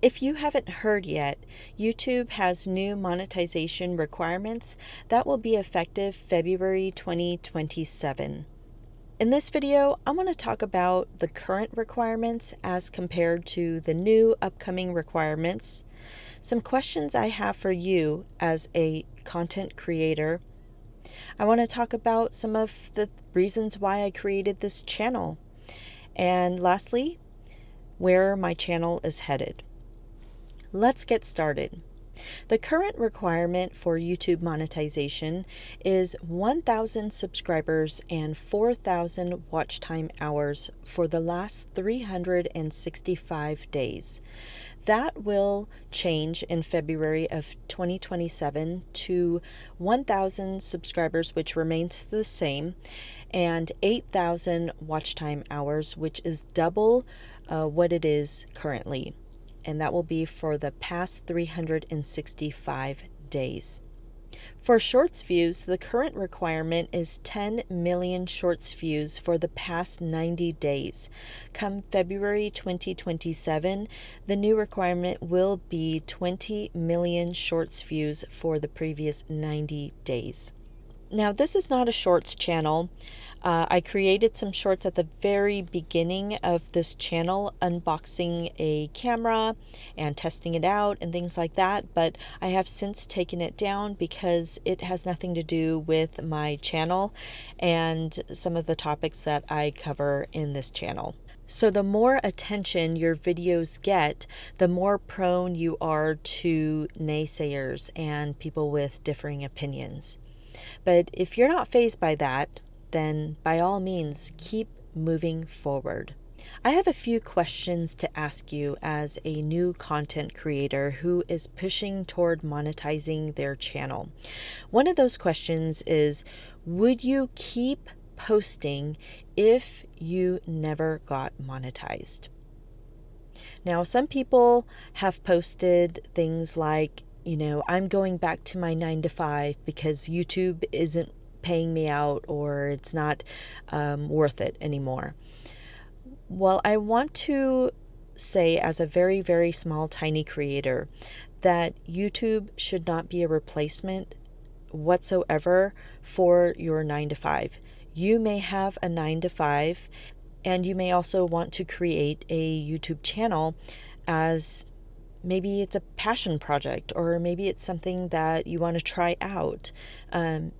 If you haven't heard yet, YouTube has new monetization requirements that will be effective February 2027. In this video, I want to talk about the current requirements as compared to the new upcoming requirements, some questions I have for you as a content creator. I want to talk about some of the reasons why I created this channel, and lastly, where my channel is headed. Let's get started. The current requirement for YouTube monetization is 1,000 subscribers and 4,000 watch time hours for the last 365 days. That will change in February of 2027 to 1,000 subscribers, which remains the same, and 8,000 watch time hours, which is double what it is currently. And that will be for the past 365 days. For shorts views, the current requirement is 10 million shorts views for the past 90 days. Come February 2027, the new requirement will be 20 million shorts views for the previous 90 days. Now, this is not a shorts channel. I created some shorts at the very beginning of this channel, unboxing a camera and testing it out and things like that, but I have since taken it down because it has nothing to do with my channel and some of the topics that I cover in this channel. So the more attention your videos get, the more prone you are to naysayers and people with differing opinions. But if you're not fazed by that, then by all means, keep moving forward. I have a few questions to ask you as a new content creator who is pushing toward monetizing their channel. One of those questions is, would you keep posting if you never got monetized? Now, some people have posted things like, I'm going back to my 9 to 5 because YouTube isn't paying me out, or it's not worth it anymore. Well, I want to say, as a very, very small, tiny creator, that YouTube should not be a replacement whatsoever for your 9 to 5. You may have a 9 to 5, and you may also want to create a YouTube channel as maybe it's a passion project, or maybe it's something that you want to try out.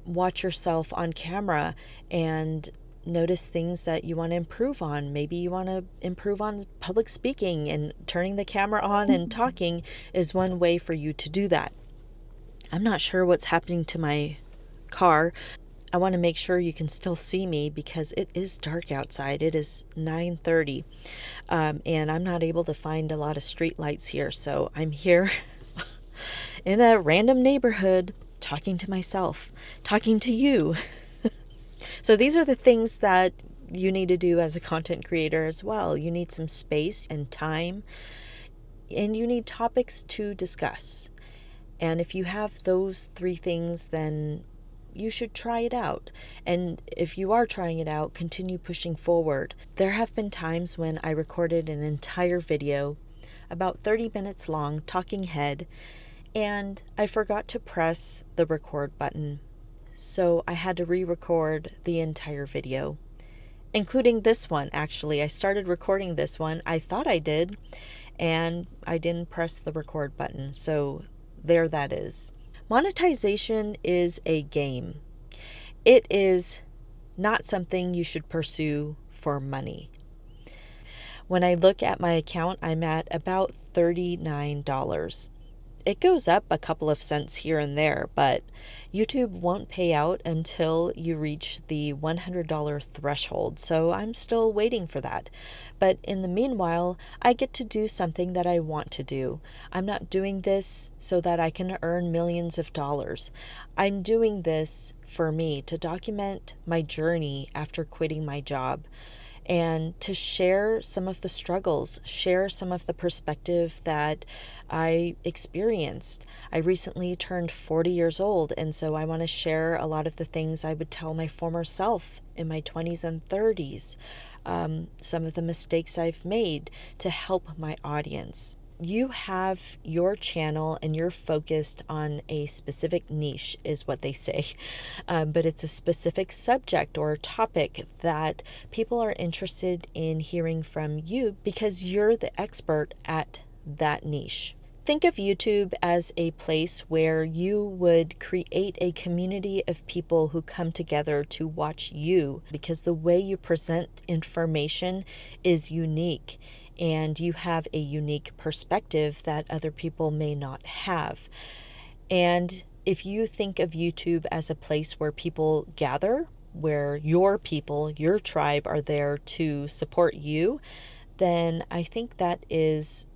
Watch yourself on camera and notice things that you want to improve on. Maybe you want to improve on public speaking, and turning the camera on and talking is one way for you to do that. I'm not sure what's happening to my car. I want to make sure you can still see me because it is dark outside. It is 9:30, and I'm not able to find a lot of street lights here. So I'm here in a random neighborhood talking to myself, talking to you. So these are the things that you need to do as a content creator as well. You need some space and time, and you need topics to discuss. And if you have those three things, then you should try it out. And if you are trying it out, continue pushing forward. There have been times when I recorded an entire video, about 30 minutes long, talking head, and I forgot to press the record button. So I had to re-record the entire video, including this one. Actually, I started recording this one. I thought I did, and I didn't press the record button. So there that is. Monetization is a game. It is not something you should pursue for money. When I look at my account, I'm at about $39. It goes up a couple of cents here and there, but YouTube won't pay out until you reach the $100 threshold, so I'm still waiting for that. But in the meanwhile, I get to do something that I want to do. I'm not doing this so that I can earn millions of dollars. I'm doing this for me, to document my journey after quitting my job, and to share some of the struggles, share some of the perspective that I experienced. I recently turned 40 years old, and so I want to share a lot of the things I would tell my former self in my 20s and 30s, some of the mistakes I've made to help my audience. you have your channel and you're focused on a specific niche, is what they say. But it's a specific subject or topic that people are interested in hearing from you because you're the expert at that niche. Think of YouTube as a place where you would create a community of people who come together to watch you, because the way you present information is unique and you have a unique perspective that other people may not have. And if you think of YouTube as a place where people gather, where your people, your tribe are there to support you, then I think that is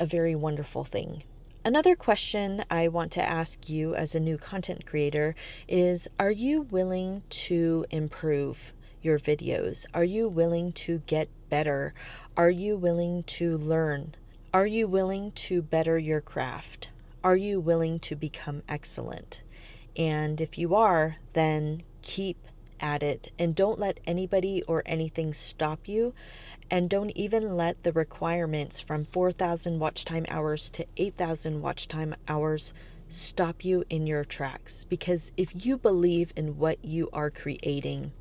a very wonderful thing. Another question I want to ask you as a new content creator is, are you willing to improve your videos? Are you willing to get better? Are you willing to learn? Are you willing to better your craft? Are you willing to become excellent? And if you are, then keep at it and don't let anybody or anything stop you. And don't even let the requirements from 4,000 watch time hours to 8,000 watch time hours stop you in your tracks. Because if you believe in what you are creating,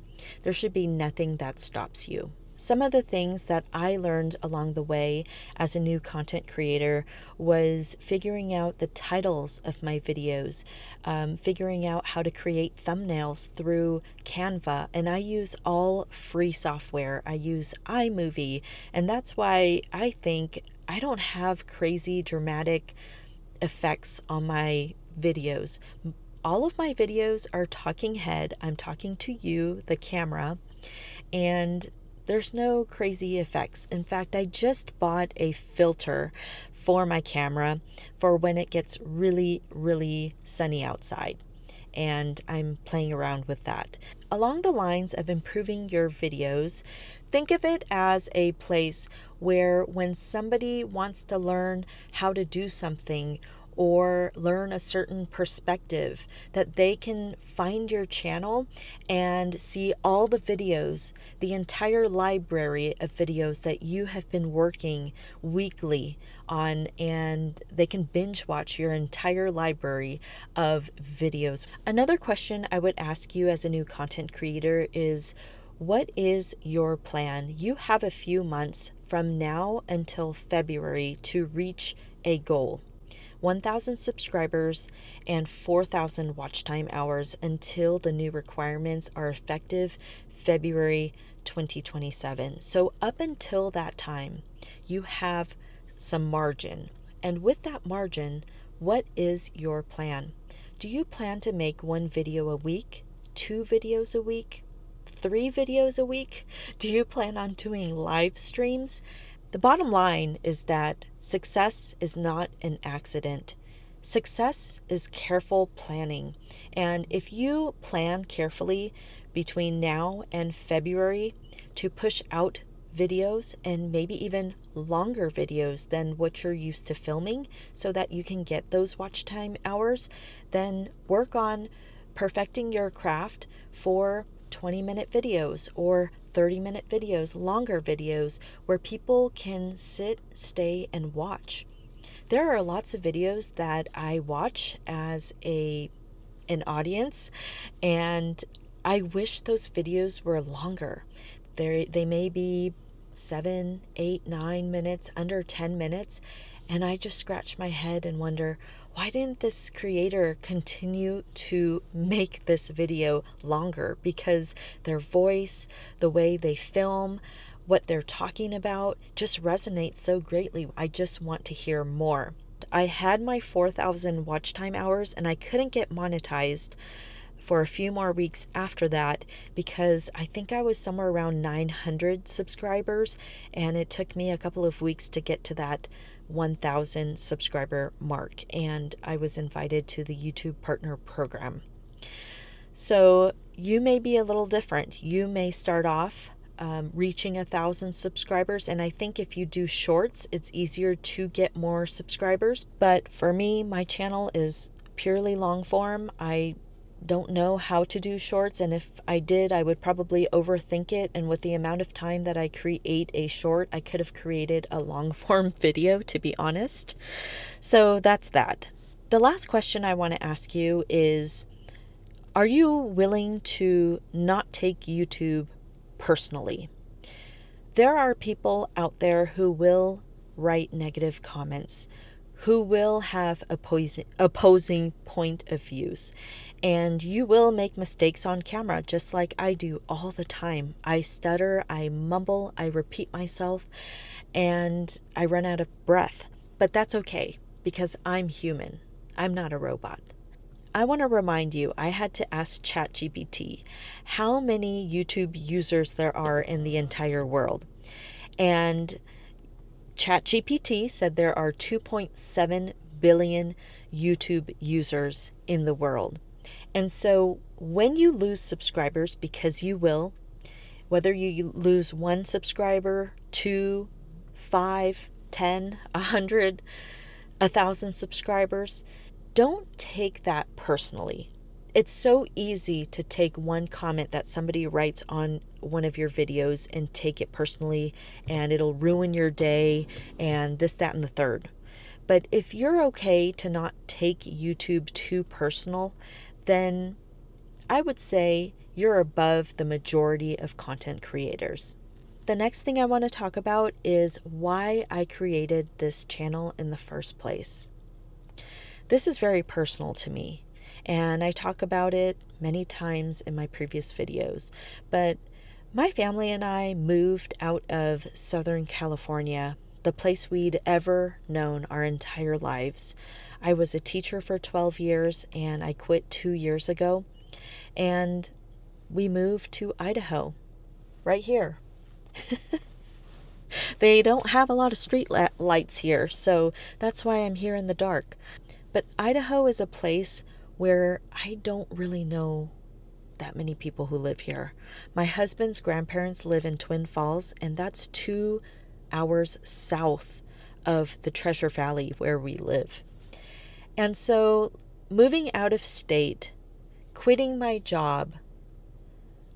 there should be nothing that stops you. Some of the things that I learned along the way as a new content creator was figuring out the titles of my videos, figuring out how to create thumbnails through Canva. And I use all free software. I use iMovie. And that's why I think I don't have crazy dramatic effects on my videos. All of my videos are talking head. I'm talking to you, the camera, and there's no crazy effects. In fact, I just bought a filter for my camera for when it gets really, really sunny outside. And I'm playing around with that. Along the lines of improving your videos, think of it as a place where when somebody wants to learn how to do something or learn a certain perspective, that they can find your channel and see all the videos, the entire library of videos that you have been working weekly on, and they can binge watch your entire library of videos. Another question I would ask you as a new content creator is, what is your plan? You have a few months from now until February to reach a goal. 1,000 subscribers and 4,000 watch time hours until the new requirements are effective February 2027. So up until that time, you have some margin. And with that margin, what is your plan? Do you plan to make 1 video a week, 2 videos a week, 3 videos a week? Do you plan on doing live streams? The bottom line is that success is not an accident. Success is careful planning. And if you plan carefully between now and February to push out videos, and maybe even longer videos than what you're used to filming, so that you can get those watch time hours, then work on perfecting your craft for 20-minute videos or 30-minute videos, longer videos where people can sit, stay, and watch. There are lots of videos that I watch as an audience, and I wish those videos were longer. They may be 7, 8, 9 minutes, under 10 minutes, and I just scratch my head and wonder, why didn't this creator continue to make this video longer? Because their voice, the way they film, what they're talking about just resonates so greatly. I just want to hear more. I had my 4,000 watch time hours and I couldn't get monetized for a few more weeks after that because I think I was somewhere around 900 subscribers, and it took me a couple of weeks to get to that 1,000 subscriber mark, and I was invited to the YouTube Partner Program. So you may be a little different. You may start off reaching 1,000 subscribers, and I think if you do shorts, it's easier to get more subscribers. But for me, my channel is purely long form. I don't know how to do shorts, and if I did, I would probably overthink it, and with the amount of time that I create a short, I could have created a long form video, to be honest. So that's that. The last question I want to ask you is, are you willing to not take YouTube personally? There are people out there who will write negative comments, who will have opposing point of views, and you will make mistakes on camera just like I do all the time. I stutter, I mumble, I repeat myself, and I run out of breath. But that's okay because I'm human. I'm not a robot. I want to remind you, I had to ask ChatGPT how many YouTube users there are in the entire world. And ChatGPT said there are 2.7 billion YouTube users in the world. And so when you lose subscribers, because you will, whether you lose one subscriber, 2, 5, 10, 100, 1,000 subscribers, don't take that personally. It's so easy to take one comment that somebody writes on one of your videos and take it personally, and it'll ruin your day and this, that, and the third. But if you're okay to not take YouTube too personal, then I would say you're above the majority of content creators. The next thing I want to talk about is why I created this channel in the first place. This is very personal to me, and I talk about it many times in my previous videos, but my family and I moved out of Southern California, the place we'd ever known our entire lives. I was a teacher for 12 years, and I quit 2 years ago, and we moved to Idaho, right here. They don't have a lot of street lights here, so that's why I'm here in the dark. But Idaho is a place where I don't really know that many people who live here. My husband's grandparents live in Twin Falls, and that's 2 hours south of the Treasure Valley where we live. And so moving out of state, quitting my job,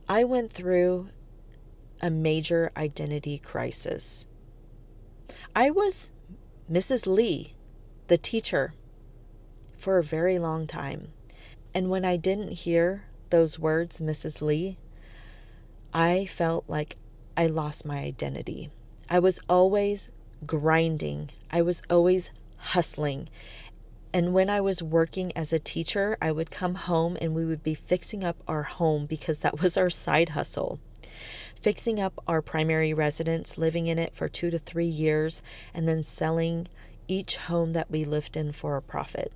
I went through a major identity crisis. I was Mrs. Lee, the teacher, for a very long time. And when I didn't hear those words, Mrs. Lee, I felt like I lost my identity. I was always grinding. I was always hustling. And when I was working as a teacher, I would come home and we would be fixing up our home because that was our side hustle. Fixing up our primary residence, living in it for 2 to 3 years, and then selling each home that we lived in for a profit.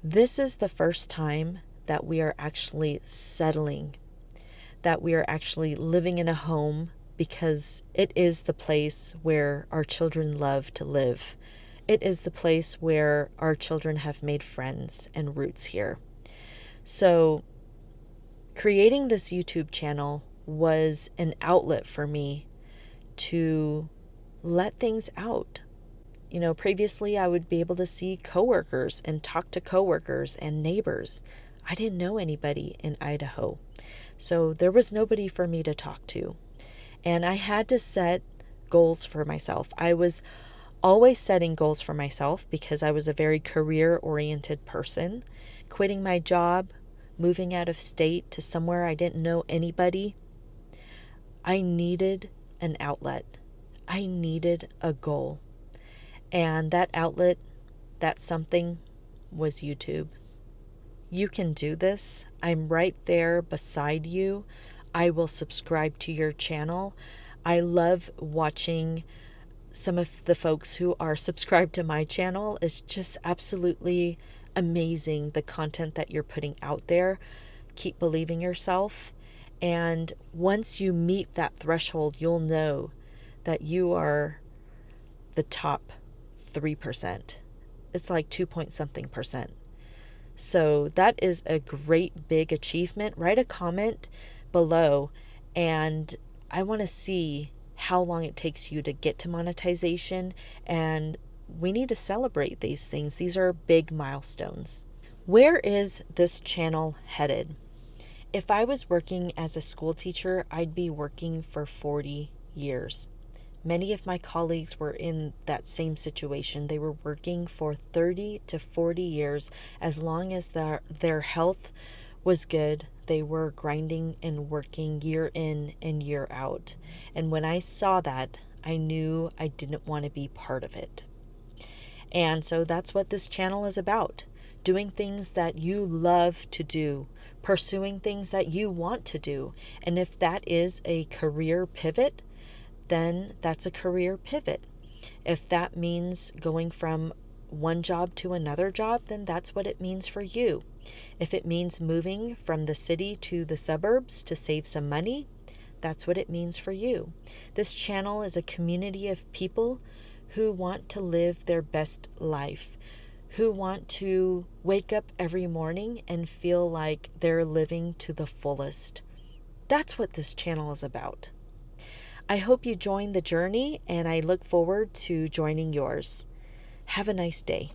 This is the first time that we are actually settling, that we are actually living in a home, because it is the place where our children love to live. It is the place where our children have made friends and roots here. So creating this YouTube channel was an outlet for me to let things out. You know, previously I would be able to see coworkers and talk to coworkers and neighbors. I didn't know anybody in Idaho, so there was nobody for me to talk to. And I had to set goals for myself. I was always setting goals for myself because I was a very career-oriented person. Quitting my job, moving out of state to somewhere I didn't know anybody, I needed an outlet. I needed a goal. And that outlet, that something, was YouTube. You can do this. I'm right there beside you. I will subscribe to your channel. I love watching some of the folks who are subscribed to my channel. It's just absolutely amazing, the content that you're putting out there. Keep believing yourself. And once you meet that threshold, you'll know that you are the top 3%. It's like 2 point something percent. So that is a great big achievement. Write a comment below, and I want to see how long it takes you to get to monetization, and we need to celebrate these things. These are big milestones. Where is this channel headed? If I was working as a school teacher, I'd be working for 40 years. Many of my colleagues were in that same situation. They were working for 30 to 40 years. As long as their health was good, they were grinding and working year in and year out. And when I saw that, I knew I didn't want to be part of it. And so that's what this channel is about. Doing things that you love to do, pursuing things that you want to do. And if that is a career pivot, then that's a career pivot. If that means going from one job to another job, then that's what it means for you. If it means moving from the city to the suburbs to save some money, that's what it means for you. This channel is a community of people who want to live their best life, who want to wake up every morning and feel like they're living to the fullest. That's what this channel is about. I hope you join the journey, and I look forward to joining yours. Have a nice day.